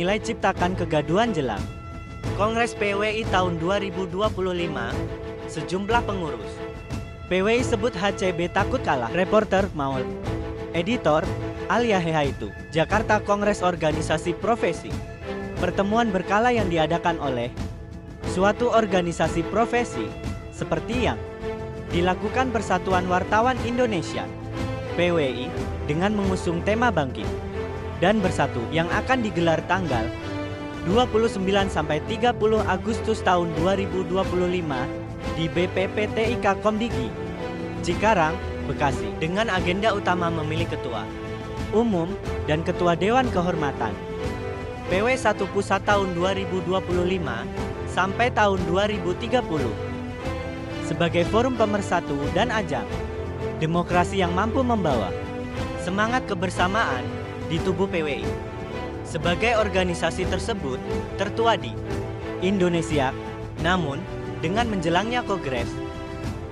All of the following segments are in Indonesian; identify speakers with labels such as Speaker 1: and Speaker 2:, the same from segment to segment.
Speaker 1: dinilai ciptakan kegaduhan jelang. Kongres PWI tahun 2025, sejumlah pengurus PWI sebut HCB takut kalah. Reporter Maul, editor Alia Hehaitu, Jakarta. Kongres Organisasi Profesi, pertemuan berkala yang diadakan oleh suatu organisasi profesi seperti yang dilakukan Persatuan Wartawan Indonesia PWI dengan mengusung tema Bangkit dan Bersatu yang akan digelar tanggal 29 sampai 30 Agustus tahun 2025 di BPPTIK Komdigi, Cikarang, Bekasi, dengan agenda utama memilih ketua umum dan ketua Dewan Kehormatan PW 1 Pusat tahun 2025 sampai tahun 2030 sebagai forum pemersatu dan ajang demokrasi yang mampu membawa semangat kebersamaan di tubuh PWI. Sebagai organisasi tersebut tertua di Indonesia, namun dengan menjelangnya kongres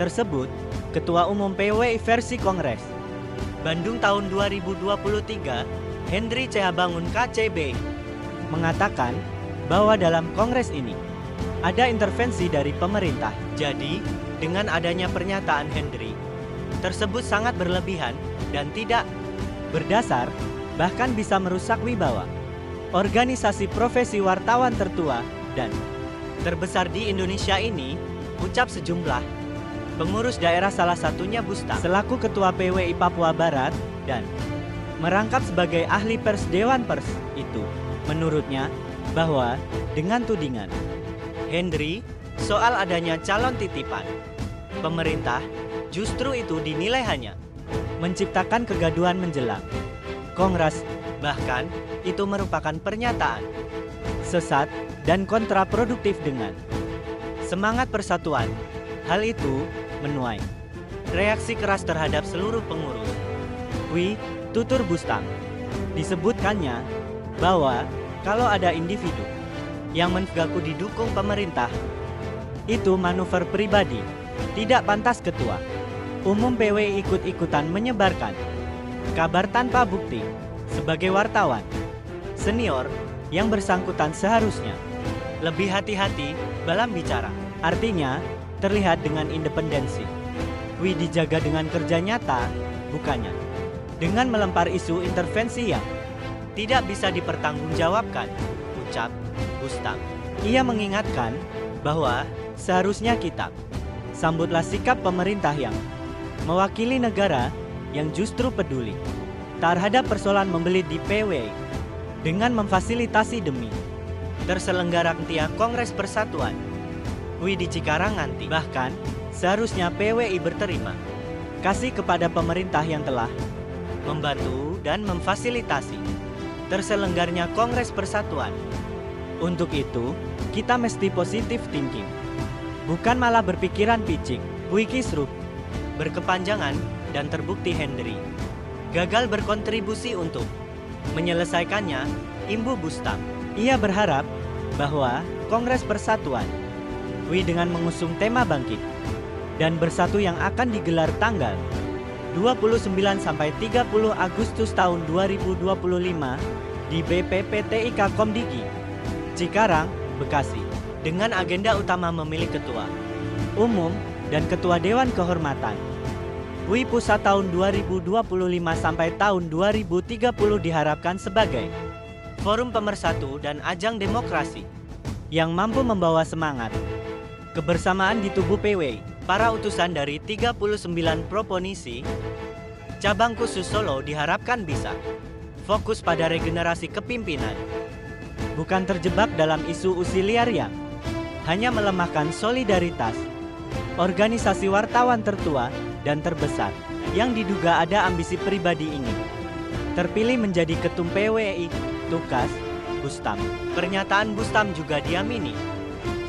Speaker 1: tersebut, Ketua Umum PWI versi Kongres Bandung tahun 2023, Hendri C. Bangun KCB, mengatakan bahwa dalam kongres ini ada intervensi dari pemerintah. Jadi, dengan adanya pernyataan Hendri tersebut sangat berlebihan dan tidak berdasar, bahkan bisa merusak wibawa organisasi profesi wartawan tertua dan terbesar di Indonesia ini, ucap sejumlah pengurus daerah, salah satunya Bustam selaku Ketua PWI Papua Barat dan merangkap sebagai ahli pers Dewan Pers itu. Menurutnya bahwa dengan tudingan Hendri soal adanya calon titipan pemerintah, justru itu dinilai hanya menciptakan kegaduhan menjelang Kongres. Bahkan itu merupakan pernyataan sesat dan kontraproduktif dengan semangat persatuan. Hal itu menuai reaksi keras terhadap seluruh pengurus. Tutur Bustam disebutkannya bahwa kalau ada individu yang mengaku didukung pemerintah, itu manuver pribadi, tidak pantas Ketua Umum PWI ikut-ikutan menyebarkan kabar tanpa bukti. Sebagai wartawan senior, yang bersangkutan seharusnya lebih hati-hati dalam bicara. Artinya, terlihat dengan independensi. Dijaga dengan kerja nyata, bukannya dengan melempar isu intervensi yang tidak bisa dipertanggungjawabkan, ucap Bustam. Ia mengingatkan bahwa seharusnya kita sambutlah sikap pemerintah yang mewakili negara yang justru peduli terhadap persoalan membelit di PWI dengan memfasilitasi demi terselenggaranya Kongres Persatuan di Cikarang nanti. Bahkan seharusnya PWI berterima kasih kepada pemerintah yang telah membantu dan memfasilitasi terselenggarnya Kongres Persatuan. Untuk itu, kita mesti positif thinking, bukan malah berpikiran picik, kisruh, berkepanjangan, dan terbukti Hendri gagal berkontribusi untuk menyelesaikannya, imbu Bustam. Ia berharap bahwa Kongres Persatuan dengan mengusung tema Bangkit dan Bersatu yang akan digelar tanggal 29 sampai 30 Agustus tahun 2025 di BPPTIK Komdigi, Cikarang, Bekasi, dengan agenda utama memilih Ketua Umum dan Ketua Dewan Kehormatan Pusat tahun 2025 sampai tahun 2030 diharapkan sebagai forum pemersatu dan ajang demokrasi yang mampu membawa semangat kebersamaan di tubuh PWI. Para utusan dari 39 provinsi cabang khusus Solo diharapkan bisa fokus pada regenerasi kepimpinan, bukan terjebak dalam isu usiliar yang hanya melemahkan solidaritas organisasi wartawan tertua dan terbesar yang diduga ada ambisi pribadi ingin terpilih menjadi ketum PWI. Tukas Bustam. Pernyataan Bustam juga diamini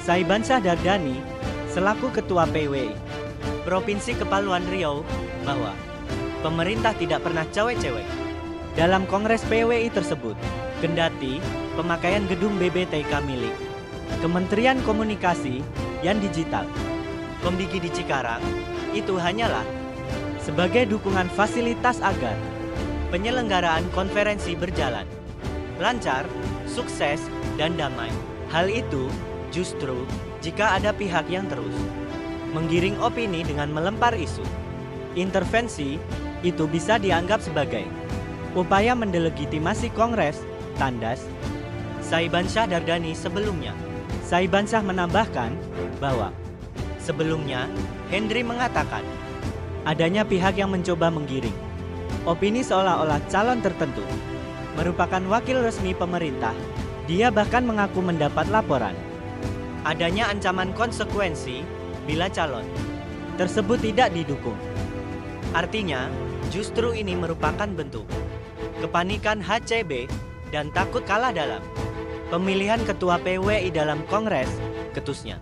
Speaker 1: Saibansyah Dardani selaku Ketua PWI Provinsi Kepulauan Riau bahwa pemerintah tidak pernah cewek-cewek dalam Kongres PWI tersebut. Kendati pemakaian gedung BBTK milik Kementerian Komunikasi yang Digital Komdigi di Cikarang itu hanyalah sebagai dukungan fasilitas agar penyelenggaraan konferensi berjalan lancar, sukses, dan damai. Hal itu justru jika ada pihak yang terus menggiring opini dengan melempar isu. Intervensi itu bisa dianggap sebagai upaya mendelegitimasi Kongres, tandas Saibansyah Dardani sebelumnya. Saibansyah menambahkan bahwa sebelumnya Hendri mengatakan adanya pihak yang mencoba menggiring opini seolah-olah calon tertentu merupakan wakil resmi pemerintah. Dia bahkan mengaku mendapat laporan adanya ancaman konsekuensi bila calon tersebut tidak didukung. Artinya, justru ini merupakan bentuk kepanikan HCB dan takut kalah dalam pemilihan ketua PWI dalam Kongres, ketusnya.